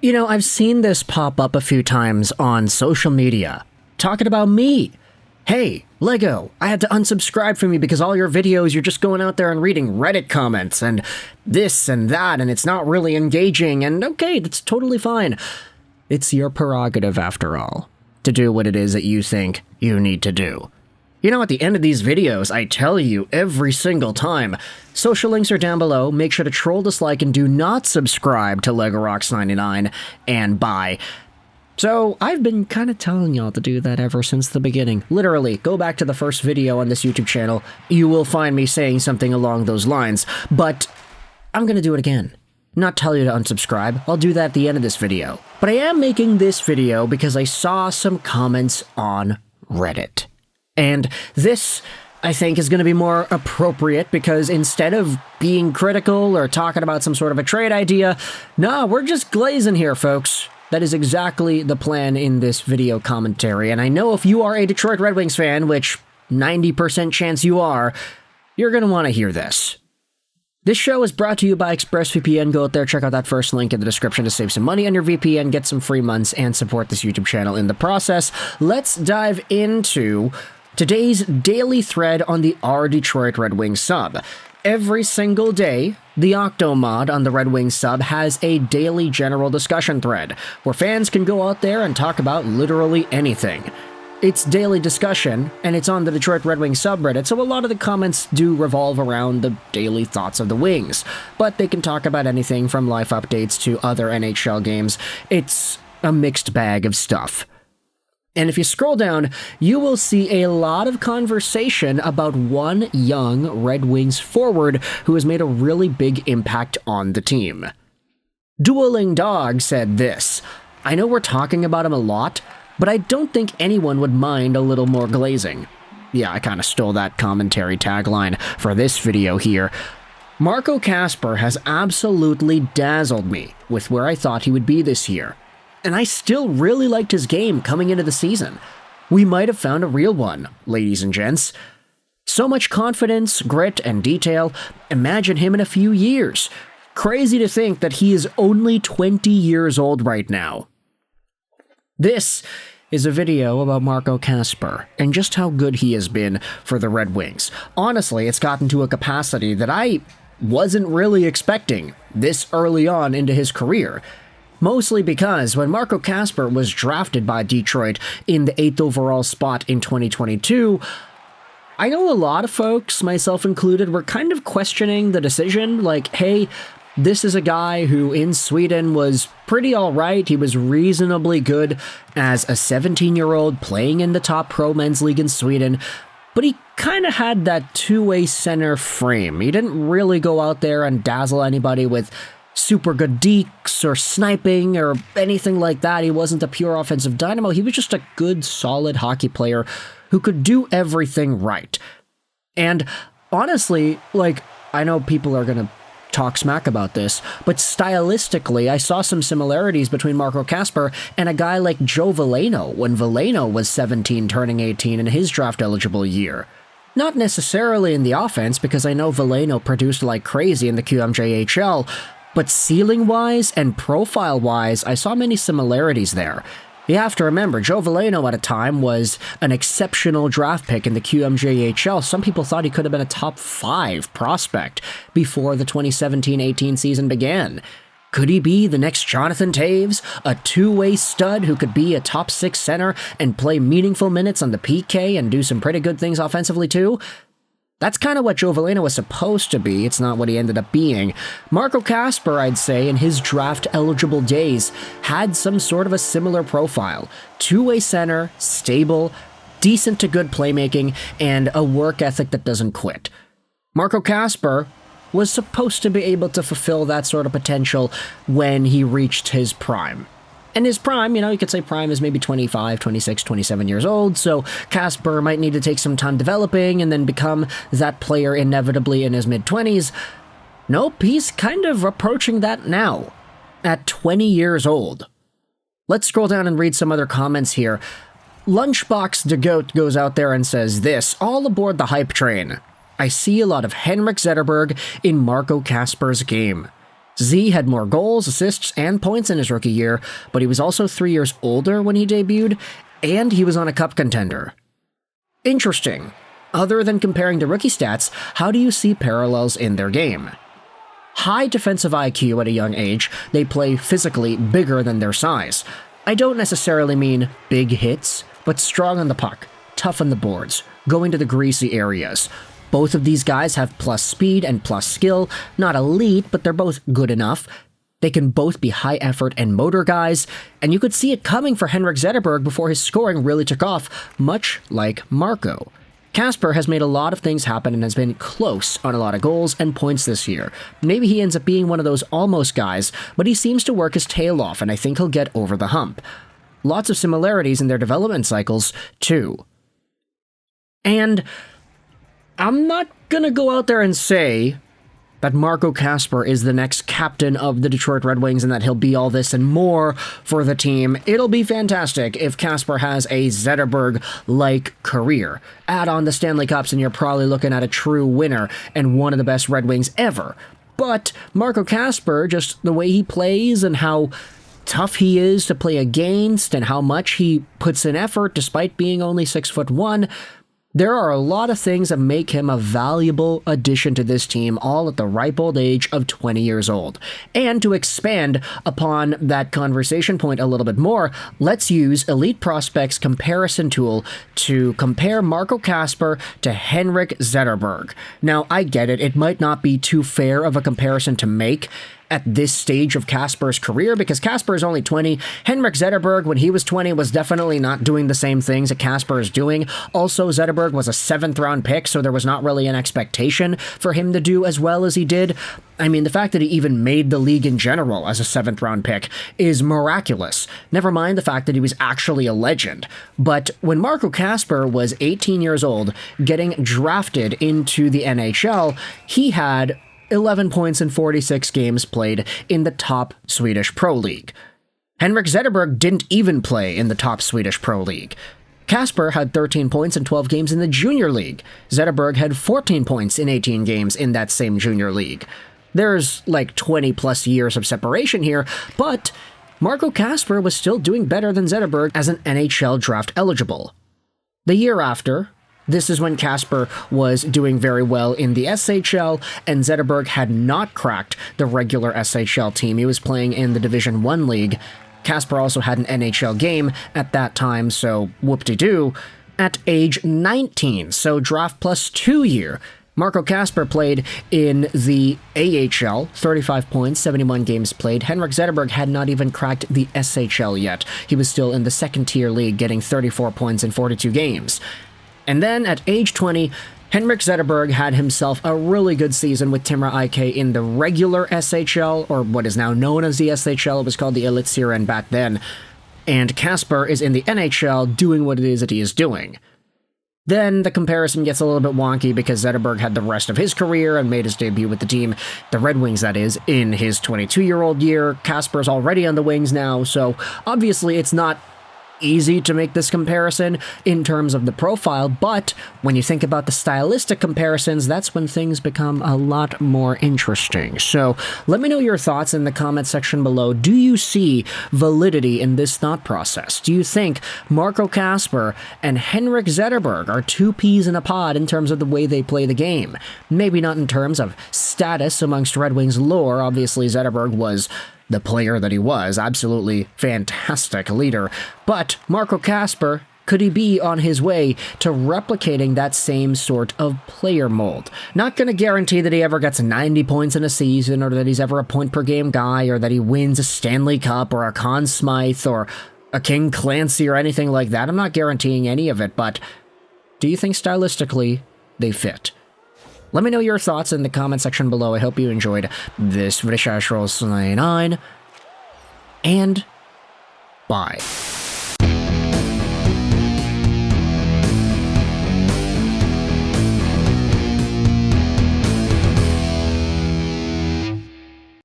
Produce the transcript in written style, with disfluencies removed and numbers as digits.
You know, I've seen this pop up a few times on social media, talking about me. Hey, Lego, I had to unsubscribe from you because all your videos, you're just going out there and reading Reddit comments and this and that, and it's not really engaging, and okay, that's totally fine. It's your prerogative, after all, to do what it is that you think you need to do. You know, at the end of these videos, I tell you every single time, social links are down below, make sure to troll, dislike, and do not subscribe to LegoRocks99, and bye. So, I've been kind of telling y'all to do that ever since the beginning. Literally, go back to the first video on this YouTube channel, you will find me saying something along those lines, but I'm gonna do it again. Not tell you to unsubscribe, I'll do that at the end of this video. But I am making this video because I saw some comments on Reddit. And this, I think, is going to be more appropriate because instead of being critical or talking about some sort of a trade idea, nah, we're just glazing here, folks. That is exactly the plan in this video commentary, and I know if you are a Detroit Red Wings fan, which 90% chance you are, you're going to want to hear this. This show is brought to you by ExpressVPN. Go out there, check out that first link in the description to save some money on your VPN, get some free months, and support this YouTube channel in the process. Let's dive into today's daily thread on the Our Detroit Red Wings sub. Every single day, the Octomod on the Red Wings sub has a daily general discussion thread, where fans can go out there and talk about literally anything. It's daily discussion, and it's on the Detroit Red Wings subreddit, so a lot of the comments do revolve around the daily thoughts of the Wings, but they can talk about anything from life updates to other NHL games. It's a mixed bag of stuff. And if you scroll down, you will see a lot of conversation about one young Red Wings forward who has made a really big impact on the team. Dueling Dog said this, "I know we're talking about him a lot, but I don't think anyone would mind a little more glazing." Yeah, I kind of stole that commentary tagline for this video here. Marco Kasper has absolutely dazzled me with where I thought he would be this year. And I still really liked his game coming into the season. We might have found a real one, ladies and gents. So much confidence, grit, and detail. Imagine him in a few years. Crazy to think that he is only 20 years old right now. This is a video about Marco Kasper and just how good he has been for the Red Wings. Honestly, it's gotten to a capacity that I wasn't really expecting this early on into his career. Mostly because when Marco Kasper was drafted by Detroit in the 8th overall spot in 2022, I know a lot of folks, myself included, were kind of questioning the decision, like, hey, this is a guy who in Sweden was pretty alright, he was reasonably good as a 17-year-old playing in the top pro men's league in Sweden, but he kind of had that two-way center frame. He didn't really go out there and dazzle anybody with super good dekes or sniping or anything like that. He wasn't a pure offensive dynamo. He was just a good, solid hockey player who could do everything right. And honestly, like, I know people are going to talk smack about this, but stylistically, I saw some similarities between Marco Kasper and a guy like Joe Veleno when Veleno was 17 turning 18 in his draft-eligible year. Not necessarily in the offense, because I know Veleno produced like crazy in the QMJHL, but ceiling-wise and profile-wise, I saw many similarities there. You have to remember, Joe Veleno at a time was an exceptional draft pick in the QMJHL. Some people thought he could have been a top 5 prospect before the 2017-18 season began. Could he be the next Jonathan Toews, a two-way stud who could be a top 6 center and play meaningful minutes on the PK and do some pretty good things offensively too? That's kind of what Joe Veleno was supposed to be, it's not what he ended up being. Marco Kasper, I'd say, in his draft-eligible days, had some sort of a similar profile. Two-way center, stable, decent to good playmaking, and a work ethic that doesn't quit. Marco Kasper was supposed to be able to fulfill that sort of potential when he reached his prime. And his prime, you know, you could say prime is maybe 25, 26, 27 years old, so Kasper might need to take some time developing and then become that player inevitably in his mid-20s. Nope, he's kind of approaching that now, at 20 years old. Let's scroll down and read some other comments here. Lunchbox de Goat goes out there and says this, all aboard the hype train. I see a lot of Henrik Zetterberg in Marco Kasper's game. Z had more goals, assists, and points in his rookie year, but he was also 3 years older when he debuted, and he was on a cup contender. Interesting. Other than comparing the rookie stats, how do you see parallels in their game? High defensive IQ at a young age, they play physically bigger than their size. I don't necessarily mean big hits, but strong on the puck, tough on the boards, going to the greasy areas. Both of these guys have plus speed and plus skill, not elite, but they're both good enough. They can both be high effort and motor guys, and you could see it coming for Henrik Zetterberg before his scoring really took off, much like Marco. Kasper has made a lot of things happen and has been close on a lot of goals and points this year. Maybe he ends up being one of those almost guys, but he seems to work his tail off, and I think he'll get over the hump. Lots of similarities in their development cycles, too. And I'm not gonna go out there and say that Marco Kasper is the next captain of the Detroit Red Wings and that he'll be all this and more for the team. It'll be fantastic if Kasper has a Zetterberg-like career. Add on the Stanley Cups and you're probably looking at a true winner and one of the best Red Wings ever. But Marco Kasper, just the way he plays and how tough he is to play against and how much he puts in effort despite being only 6'1", there are a lot of things that make him a valuable addition to this team, all at the ripe old age of 20 years old. And to expand upon that conversation point a little bit more, let's use Elite Prospects comparison tool to compare Marco Kasper to Henrik Zetterberg. Now, I get it, it might not be too fair of a comparison to make at this stage of Kasper's career, because Kasper is only 20. Henrik Zetterberg, when he was 20, was definitely not doing the same things that Kasper is doing. Also, Zetterberg was a 7th-round pick, so there was not really an expectation for him to do as well as he did. I mean, the fact that he even made the league in general as a 7th-round pick is miraculous. Never mind the fact that he was actually a legend. But when Marco Kasper was 18 years old, getting drafted into the NHL, he had 11 points in 46 games played in the top Swedish Pro League. Henrik Zetterberg didn't even play in the top Swedish Pro League. Kasper had 13 points in 12 games in the Junior League. Zetterberg had 14 points in 18 games in that same Junior League. There's like 20 plus years of separation here, but Marco Kasper was still doing better than Zetterberg as an NHL draft eligible. The year after, this is when Kasper was doing very well in the SHL, and Zetterberg had not cracked the regular SHL team. He was playing in the Division I League. Kasper also had an NHL game at that time, so whoop-de-doo. At age 19, so draft plus 2 year, Marco Kasper played in the AHL, 35 points, 71 games played. Henrik Zetterberg had not even cracked the SHL yet. He was still in the second-tier league, getting 34 points in 42 games. And then, at age 20, Henrik Zetterberg had himself a really good season with Timrå IK in the regular SHL, or what is now known as the SHL. It was called the Elitserien back then. And Kasper is in the NHL doing what it is that he is doing. Then the comparison gets a little bit wonky because Zetterberg had the rest of his career and made his debut with the team, the Red Wings that is, in his 22-year-old year. Kasper's already on the Wings now, so obviously it's not easy to make this comparison in terms of the profile, but when you think about the stylistic comparisons, that's when things become a lot more interesting. So let me know your thoughts in the comment section below. Do you see validity in this thought process? Do you think Marco Kasper and Henrik Zetterberg are two peas in a pod in terms of the way they play the game? Maybe not in terms of status amongst Red Wings lore. Obviously, Zetterberg was the player that he was, absolutely fantastic leader. But Marco Kasper, could he be on his way to replicating that same sort of player mold? Not going to guarantee that he ever gets 90 points in a season, or that he's ever a point-per-game guy, or that he wins a Stanley Cup, or a Conn Smythe, or a King Clancy, or anything like that. I'm not guaranteeing any of it, but do you think stylistically they fit? Let me know your thoughts in the comment section below. I hope you enjoyed this video. And bye.